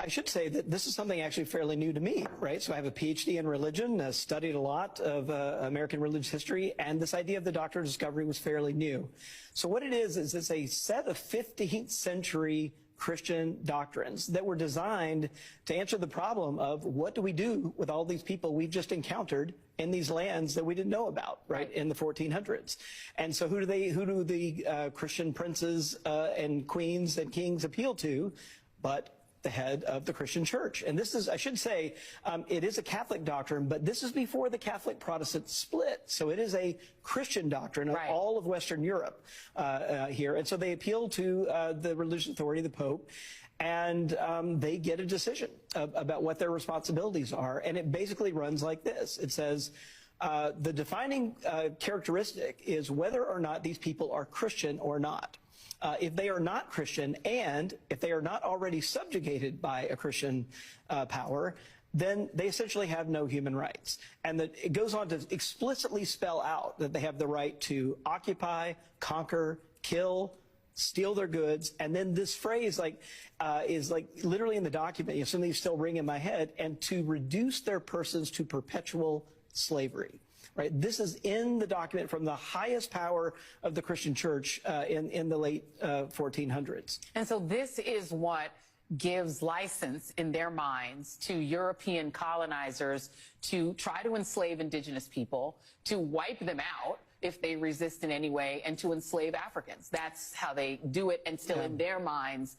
I should say that this is something actually fairly new to me, right? So I have a PhD in religion, studied a lot of American religious history, and this idea of the Doctrine of Discovery was fairly new. So what it is it's a set of 15th century Christian doctrines that were designed to answer the problem of what do we do with all these people we've just encountered in these lands that we didn't know about, right, in the 1400s. And so who do the Christian princes and queens and kings appeal to but the head of the Christian church? And this is, I should say, it is a Catholic doctrine, but this is before the Catholic Protestant split. So it is a Christian doctrine of all of Western Europe here. And so they appeal to the religious authority, the Pope, and they get a decision about what their responsibilities are. And it basically runs like this. It says, the defining characteristic is whether or not these people are Christian or not. If they are not Christian, and if they are not already subjugated by a Christian power, then they essentially have no human rights. And that it goes on to explicitly spell out that they have the right to occupy, conquer, kill, steal their goods. And then this phrase is literally in the document, some of these still ring in my head, and to reduce their persons to perpetual slavery. Right. This is in the document from the highest power of the Christian church in the late 1400s. And so this is what gives license in their minds to European colonizers to try to enslave indigenous people, to wipe them out if they resist in any way, and to enslave Africans. That's how they do it, and still in their minds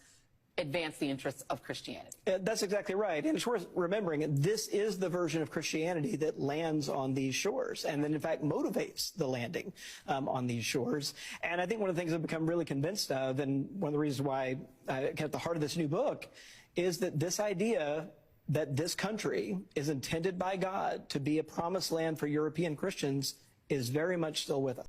advance the interests of Christianity. That's exactly right. And it's worth remembering, this is the version of Christianity that lands on these shores and then, in fact, motivates the landing on these shores. And I think one of the things I've become really convinced of, and one of the reasons why I at the heart of this new book, is that this idea that this country is intended by God to be a promised land for European Christians is very much still with us.